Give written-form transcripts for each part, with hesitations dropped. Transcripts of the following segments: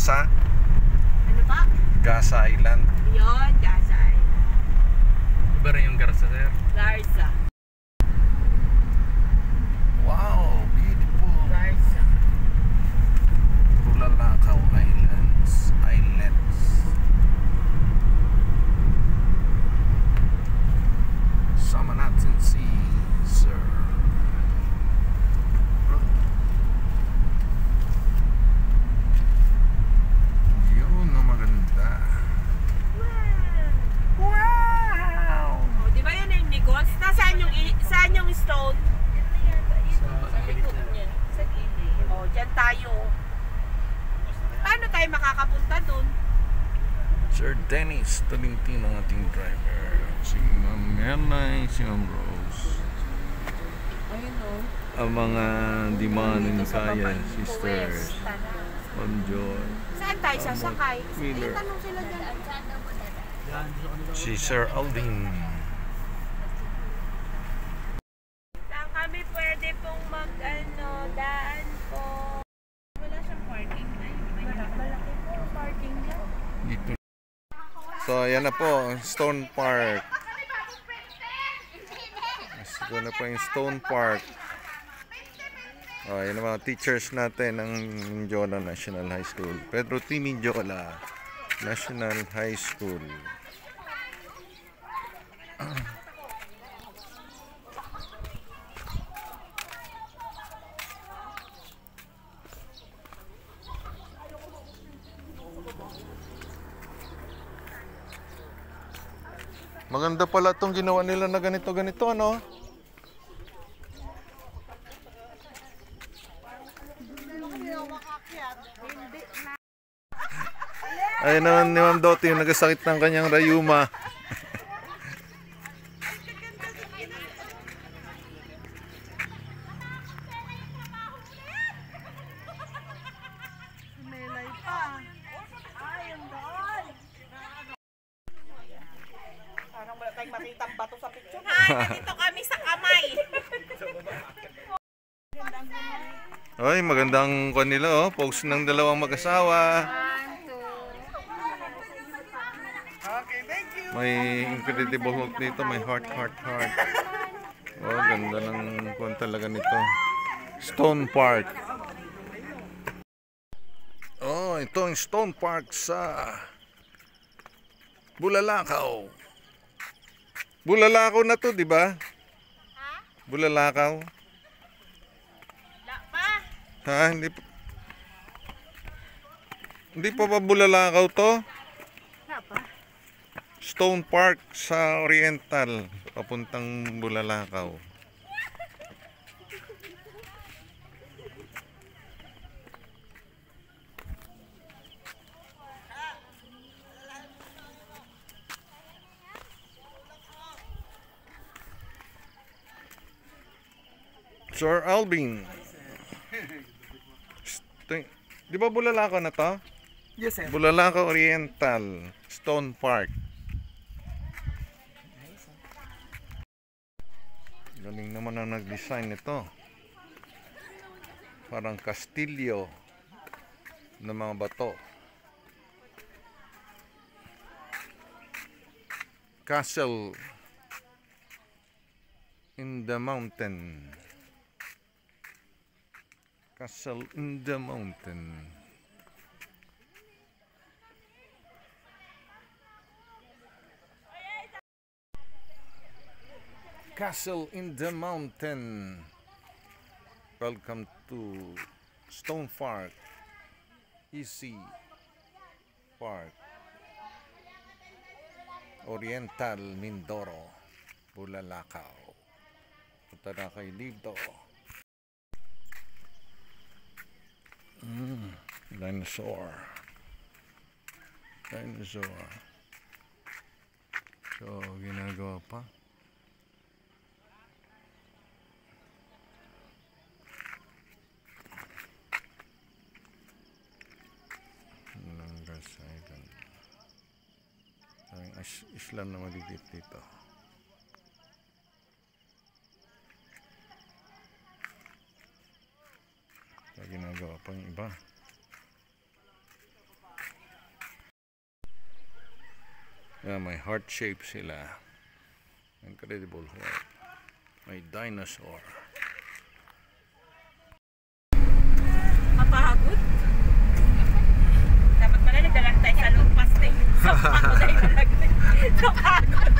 Gasa. Ano pa? Gasa Island. Yun, Gaza Island. Iba rin yung Garza, sir. Garza. Wow, beautiful. Garza. Bulalakaw Islands. Sama natin si Sir. Yun na maganda. Wow! Oh, di ba yun yung Nikos? Saan yung stone? Sa gilid niya. Sa gilid. Oh, dyan tayo. Paano tayo makakapunta dun? Sir Dennis Tolentino ang ating driver. Si Ma'am Melay, si Ma'am Rose. Ayun o. Ang mga di manin kaya, sisters. Bonjour. Saan tayo sasakay? Miller. Eh, tanong sila dyan. Si Sir Aldin. Saan kami pwede pong daan po? Wala siyang parking na. Malaki po parking lang. Dito. So, ayan na po, Stone Park. Ito na po yung Stone Park. Ayan ang mga teachers natin ng Mindiola National High School. Pedro T. Mindiola National High School. Maganda pala itong ginawa nila na ganito-ganito, ano? Ayun naman ni Ma'am Doti yung nagasakit ng kanyang rayuma. Melay pa. Ayun doon. Parang wala tayong makitang bato sa picture. Hi, nandito kami sa kamay. Ay, magandang kanila, oh. Post ng dalawang mag-asawa. May incredible hook dito, may heart. Oh, ganda ng kwan talaga nito. Stone Park. Oh, ito ang Stone Park sa Bulalakaw. Bulalakaw na to, di ba? Ha? Bulalakaw. Wala pa. Ha, hindi pa ba Bulalakaw to? Wala pa. Stone Park sa Oriental, papuntang Bulalakaw. Sir Alvin. Di ba Bulalakaw na to? Yes, sir. Bulalakaw Oriental, Stone Park. Galing naman ang nag-design nito. Parang kastilyo ng mga bato. Castle in the mountain. Castle in the mountain. Castle in the mountain. Welcome to Stone Park. Easy Park. Oriental Mindoro, Bulalakaw. Punta na kayo dito. Dinosaur. So, ginagawa pa. Islam na maliliit dito. Kaya ginagawa pa yung iba. Yeah, may heart shape sila. Incredible heart. May dinosaur. Mapagod. Dapat pala nagdalang tayo sa lumpas eh. Ako na yung nalagay. Napagod.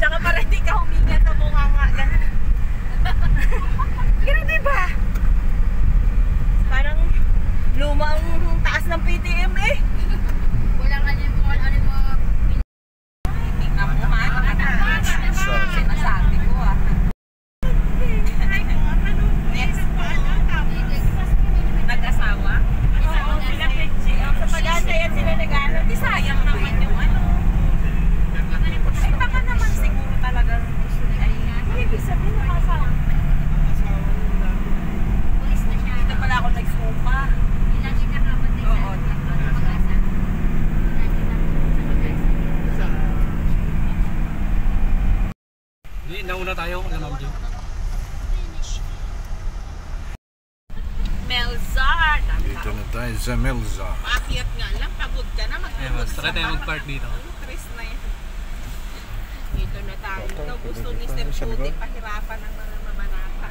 Tsaka para hindi ka huminga sa mukha nga. Ganun diba? Parang luma ang taas ng PTM eh. Walang ano yung mga Tingnan mo ha. Sinasabi ko ah. Next. Nag-asawa? Oo, sila Pechi. Sa pag-asa yan sila nag-ano. Di sayang naman yung ano. Ay, baka naman siguro talagang gusto niya. Ay, ibig sabihin nakasawa. pulis na siya. Dito pala ako nagsupa. Lagi nakapatay sa Oo, dito. pag-asa. Lagi nakapatay sa pag-asa. Hindi, nauna tayo. Ano, Ma'am Jim? Melzar. Dito na tayo sa Melzar. Paakyat nga lang. Pagod ka na. Mas try tayo mag-park dito. Chris na yan. Dito na tayo. Ito gusto ni Step Judy. Pahirapan ng mga mamanata.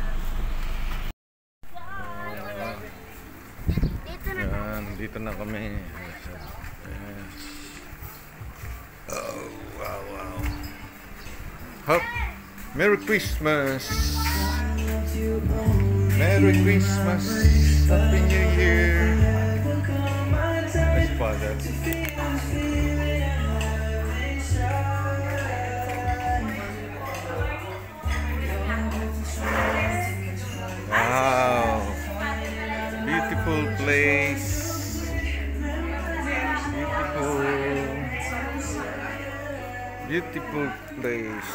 Yan, dito na kami. Yes. Oh, wow, wow. Hop. Merry Christmas. Merry Christmas. Happy New Year. Let's father. Wow. Beautiful place. Beautiful place.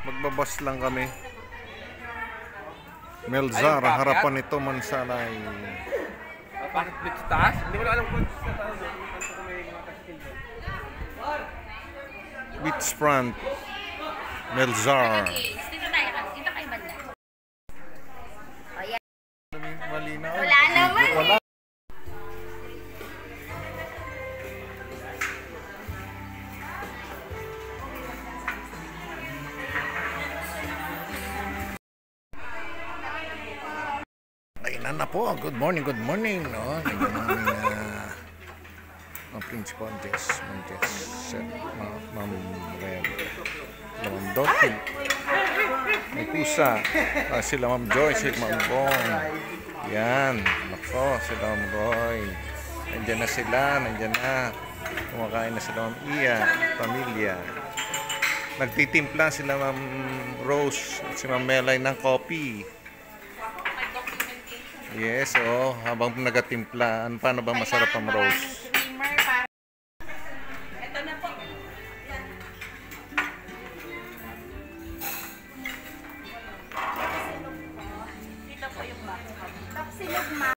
Magbabas lang kami. Melzar, harapan nito Mansalay. Bakit dito sa taas? Hindi ko na alam kung sa taas. Beachfront. Melzar. Dito tayo. Dito kayo banda. O yan. Malinaw. Wala naman Wala. Kainan na po. Good morning, good morning. No? Good morning, Principal Montes, Ma'am Red, Ma'am Dottie, may pusa, sila Ma'am Joy, sila Ma'am Bong, yan, nako, sila Ma'am Roy, nandiyan na sila, kumakain na sila Ma'am Iya, pamilya, nagtitimpla sila Ma'am Rose, at si Ma'am Melay ng coffee. Yes, oh, habang nagatimpla, paano ba masarap ang Rose? Ito na po. Dito po yung box. Tapsilog ma.